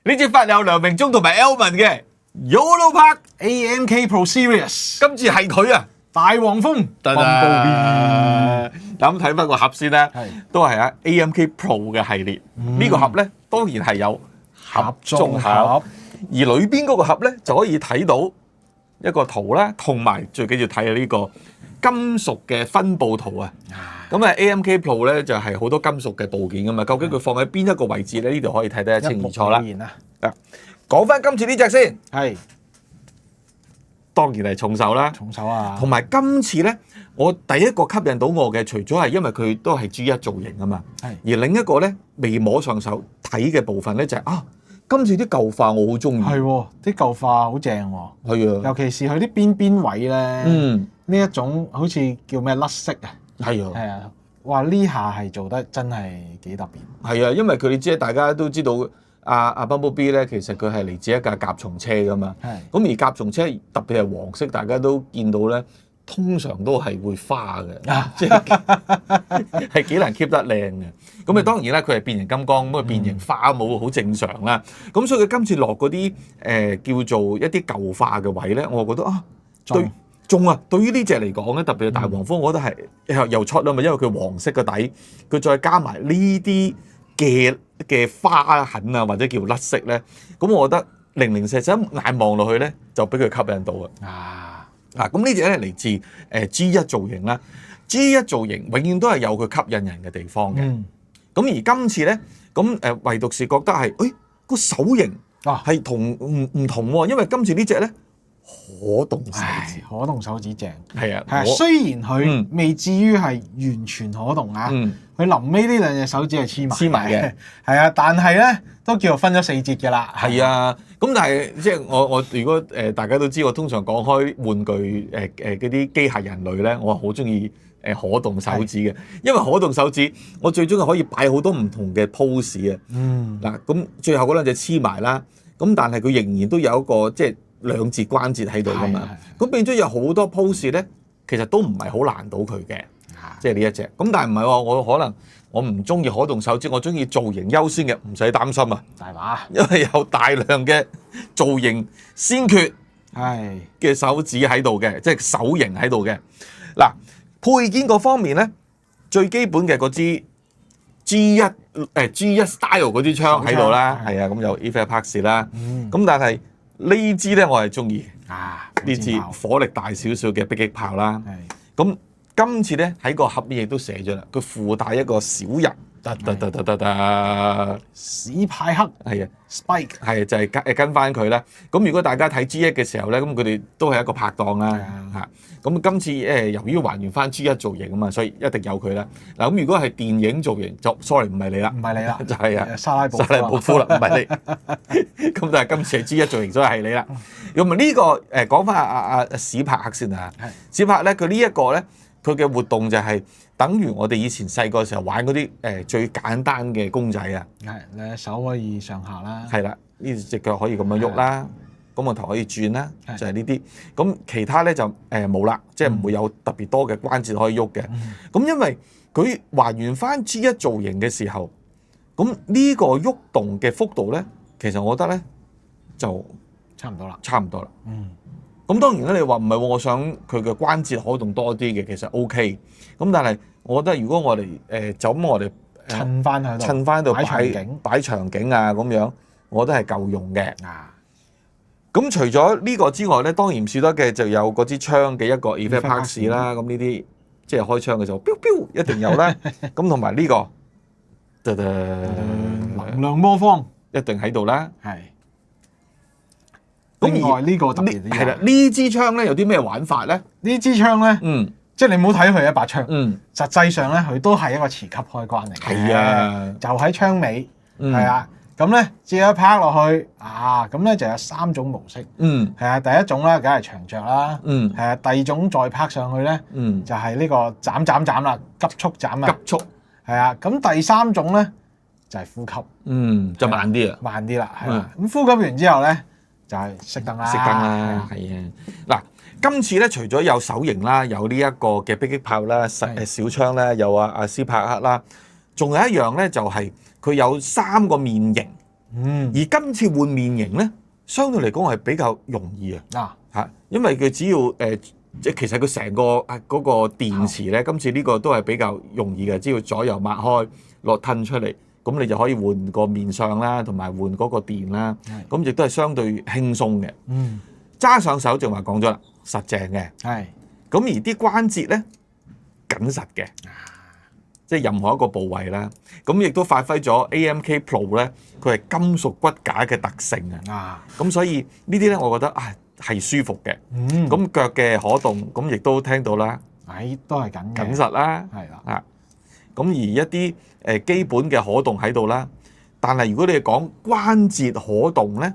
呢支發有梁榮忠同埋 Elman 嘅 YOLO Park AMK Pro Series，今次係佢啊！大黃蜂 Bumblebee。咁睇翻個盒先啦，係都係啊 AMK Pro 嘅系列。呢個盒咧當然係有盒中盒，而裏邊嗰個盒咧就可以睇到一個圖啦，同埋最緊要睇下呢個金屬嘅分佈圖啊。咁啊 AMK Pro 咧就係好多金屬嘅部件噶嘛，究竟佢放喺邊一個位置咧？呢度可以睇得一清二楚啦。講翻今次呢隻先，係當然係重手啦。重手啊！同埋今次咧，我第一個吸引到我嘅，除咗係因為佢都係 G1 造型啊嘛，係而另一個咧未摸上手睇嘅部分咧就係今次啲舊化我好中意。係喎，啲舊化好正喎。係啊，尤其是佢啲邊位咧，嗯，呢一種好似叫咩甩色啊？係啊，係啊，哇！呢下係做得真係幾特別。係啊，因為佢哋知大家都知道阿 Bumblebee 咧，其實佢係嚟自一架甲蟲車噶嘛。係。咁而甲蟲車特別係黃色，大家都見到咧，通常都係會花嘅，即係幾難 keep 得靚嘅。咁啊當然啦，佢係變形金剛，咁啊變形花冇好正常啦。咁所以佢今次落嗰啲叫做一啲舊化嘅位咧，我覺得對中啊！對於呢隻嚟講咧，特別係大黃蜂，我覺得係又出啊嘛，因為佢黃色嘅底，佢再加埋呢啲嘅花痕啊，或者叫甩色咧，咁我覺得零零舍舍眼望落去咧，就俾佢吸引到啊！咁呢隻咧嚟自G1 造型啦，G1 造型永遠都係有佢吸引人嘅地方嘅。咁而今次咧，咁唯獨是覺得係，個手型係唔同喎，因為今次呢隻咧可動手指，可動手指正。係啊，係啊，雖然佢未至於係完全可動啊，佢臨尾呢兩隻手指係黐埋嘅，係啊，但係咧都叫做分咗4節嘅啦。係啊，咁但係即係我如果大家都知，我通常講開玩具嗰啲機械人類咧，我好中意可動手指嘅，因為可動手指我最終係可以擺好多唔同嘅 pose 啊。嗱，咁最後嗰兩隻黐埋啦，咁但係佢仍然都有一個即係兩節關節喺度噶嘛，咁變咗有好多 pose 咧，其實都唔係好難到佢嘅，即係呢一隻。咁但係唔係話我可能我唔中意可動手指，我中意造型優先嘅，唔使擔心啊。大把，因為有大量嘅造型先決嘅手指喺度嘅，即係手型喺度嘅。嗱，配件嗰方面咧，最基本嘅嗰支 G1 style 嗰支槍喺度啦，係啊，咁有 Effect Parts 啦，咁但係呢支咧我係中意呢支火力大少少嘅迫擊炮啦。咁今次咧喺個盒面亦都寫咗啦，佢附帶一個小人，史派克係啊 ，Spike 係就係跟翻佢啦。咁如果大家睇 G1 嘅時候咧，咁佢哋都係一個拍檔啦嚇。咁今次由於還原翻 G1 造型啊嘛，所以一定有佢啦。嗱，咁如果係電影造型，就 sorry 唔係你啦，唔係你啦，就係沙拉布夫啦，唔係你。咁但係今次係 G1 造型，所以係你啦。咁啊呢個講翻阿史柏克先啊，史柏克咧佢呢一個咧，佢嘅活動就係等於我哋以前細個時候玩嗰啲最簡單嘅公仔啊。係，你隻手可以上下啦。係啦，呢隻腳可以咁樣喐啦。咁個頭可以轉啦，就係呢啲。咁其他咧就冇啦，即係唔會有特別多嘅關節可以喐嘅。咁因為佢還原翻 G1 造型嘅時候，咁呢個喐動嘅幅度咧，其實我覺得咧就差唔多啦。咁當然啦，你話唔係喎，我想佢嘅關節可動多啲嘅，其實 OK。咁但係我覺得如果我哋就咁我哋襯翻喺度擺場景啊咁樣，我覺得係夠用嘅。咁除咗呢個之外咧，當然唔少得嘅就有嗰支槍嘅一個 Effect Parts 啦。咁呢啲即係開槍嘅時候，飆飆一定有啦。咁同埋呢個能量魔方一定喺度啦。係。另外呢個特別啲係啦，呢支槍咧有啲咩玩法咧？呢支槍咧，即係你唔好睇佢一把槍，實際上咧佢都係一個磁吸開關嚟嘅。係啊，就喺槍尾，係啊。咁咧，只一拍落去咁咧就有3種模式。係啊，第一種咧，梗係長着啦。係啊，第二種再拍上去咧，就係呢個斬啦，急速斬啊。急速。係啊，咁第3種咧就係呼吸。就慢啲啊。慢啲啦，係啦。咁呼吸完之後咧，就係熄燈啦。熄燈啦，係啊。嗱，今次咧除咗有手型啦，有呢一個嘅迫擊炮啦，小槍咧，有阿斯帕克啦，仲有一樣咧就係佢有3個面型而今次換面型咧，相對嚟講係比較容易啊，因為佢只要即係其實佢成個嗰個電池咧，今次呢個都係比較容易嘅，只要左右抹開落褪出嚟，咁你就可以換個面相啦，同埋換嗰個電啦，咁亦都係相對輕鬆嘅。揸上手就話講咗啦，實淨嘅。咁而啲關節咧緊實嘅，即係任何一個部位啦。咁亦都發揮咗 AMK Pro 咧，佢係金屬骨架嘅特性啊。咁所以呢啲咧，我覺得係舒服嘅。咁腳嘅可動，咁亦都聽到啦。都係緊實啦。係啦。咁而一啲基本嘅可動喺度啦。但係如果你係講關節可動咧，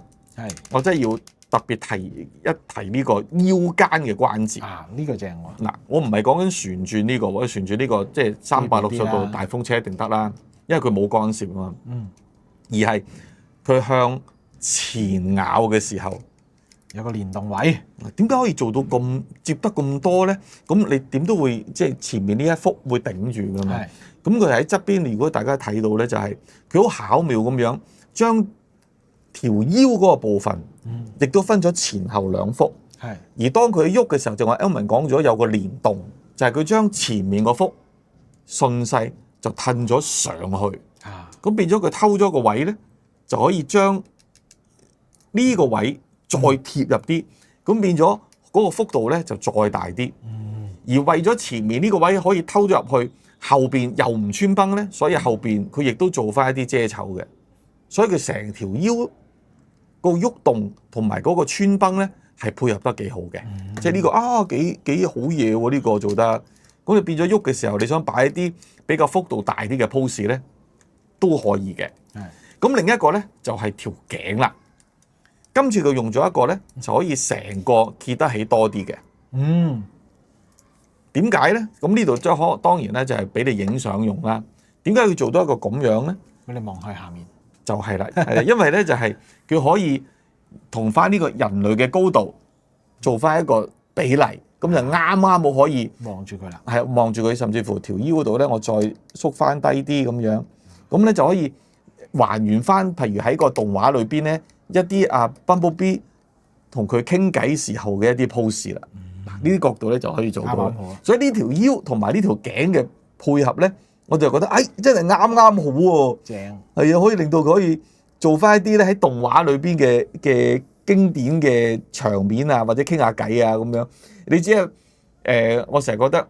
我真係要特別提呢個腰間嘅關節。呢個正喎。嗱，我唔係講緊旋轉呢個，或者旋轉呢個即係360度大風車一定得啦，因為佢冇干涉啊嘛。而係佢向前咬嘅時候有個連動位。點解可以做到咁接得咁多咧？咁你點都會即係前面呢一幅會頂住噶嘛。咁佢喺側邊，如果大家睇到咧，就係佢好巧妙咁樣將條腰嗰個部分，亦都分咗前後兩幅。而當佢喐嘅時候，就話 Elman 講咗有個連動，就係佢將前面個幅順勢就褪咗上去。咁變咗佢偷咗個位咧，就可以將呢個位再貼入啲，咁變咗嗰個幅度咧就再大啲。而為咗前面呢個位可以偷咗入去，後邊又唔穿崩咧，所以後邊佢亦都做翻一啲遮醜嘅，所以佢成條腰個喐動同埋嗰個穿崩咧係配合得幾好嘅。即係呢個幾好嘢喎，呢個做得。咁你變咗喐嘅時候，你想擺一啲比較幅度大啲嘅 pose 咧，都可以嘅。咁另一個咧就係條頸啦。今次佢用咗一個咧就可以成個揭得起多啲嘅。點解咧？咁呢度即係當然咧就係俾你影相用啦。點解要做到一個咁樣咧？俾你望去下面就係啦，因為咧就係佢可以同翻呢個人類嘅高度做翻一個比例，咁就啱啱好可以望住佢啦。係望住佢，甚至乎條腰嗰度咧，我再縮翻低啲咁樣，咁咧就可以還原翻，譬如喺個動畫裏邊咧一啲Bumblebee 同佢傾偈時候嘅一啲 pose 啦。呢啲角度咧就可以做到，所以呢條腰同埋呢條頸嘅配合咧，我就覺得真係啱啱好喎，正係啊，可以令到佢可以做翻一啲咧喺動畫裏邊嘅經典嘅場面啊，或者傾下偈啊咁樣。你知我成日覺得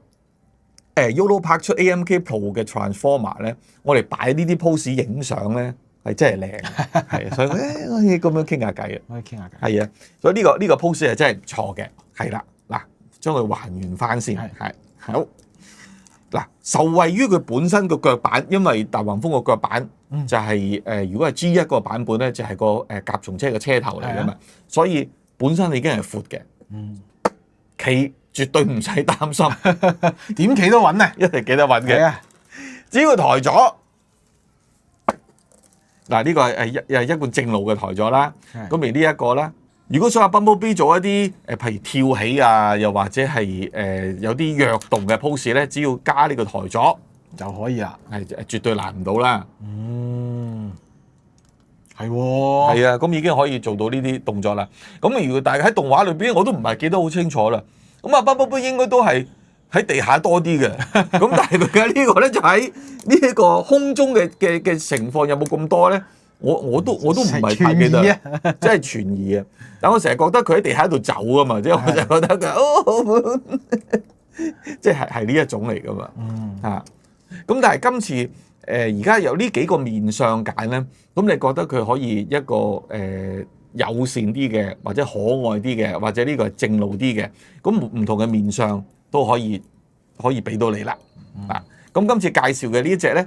Yolo Park 出 AMK Pro 嘅 Transformer 咧，我哋擺呢啲 pose 影相咧係真係靚，係啊，所以可以咁樣傾下偈啊，可以傾下偈，係啊，所以呢個 pose 係真係唔錯嘅，係啦。將佢還原翻先，係好嗱。受惠於佢本身個腳板，因為大黃蜂個腳板就係如果係 G1 個版本咧，就係個甲蟲車嘅車頭嚟噶嘛，所以本身已經係闊嘅，企絕對唔使擔心，點企都穩啊，一定企得穩嘅。只要抬咗嗱，呢個係一貫正路嘅抬咗啦。咁而呢一個咧。如果想話 Bumblebee 做一啲譬如跳起啊，又或者係有啲躍動嘅 pose 咧，只要加呢個抬咗就可以啦，係絕對難唔到啦。係喎，係啊，咁已經可以做到呢啲動作啦。咁如果大家喺動畫裏邊，我都唔係記得好清楚啦。咁Bumblebee 應該都係喺地下多啲嘅。咁但係佢嘅呢個咧就喺呢一個空中嘅情況有冇咁多咧？我都唔係太記得，真係傳疑啊！但我成日覺得佢喺地下度走啊嘛，即係我就覺得佢，即係呢一種嚟噶嘛。咁但係今次而家有呢幾個面相揀咧，咁你覺得佢可以一個友善啲嘅，或者可愛啲嘅，或者呢個係正路啲嘅，咁唔同嘅面相都可以俾到你啦。咁今次介紹嘅呢一隻咧，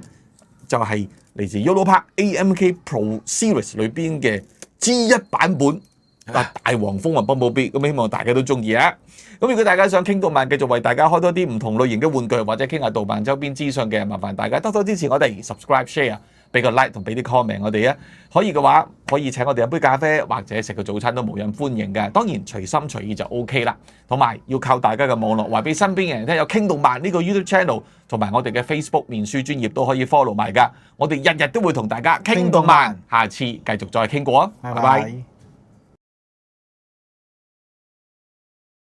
就係嚟自 Yolo Park AMK Pro Series 裏邊嘅 G1 版本大黃蜂啊 Bumblebee， 咁希望大家都中意啊！咁如果大家想傾動漫，繼續為大家開多啲唔同類型嘅玩具，或者傾下動漫周邊資訊嘅，麻煩大家多多支持我哋 subscribe share 俾個 like 同俾啲 comment 我哋啊。可以嘅話，可以請我哋飲杯咖啡或者食個早餐都無任歡迎嘅。當然隨心隨意就 OK 啦。同埋要靠大家嘅網絡話俾身邊嘅人聽，有傾動漫呢個 YouTube channel 同埋我哋嘅 Facebook 面書專頁都可以 follow 埋㗎。我哋日日都會同大家傾動漫，下次繼續再傾過啊！拜拜。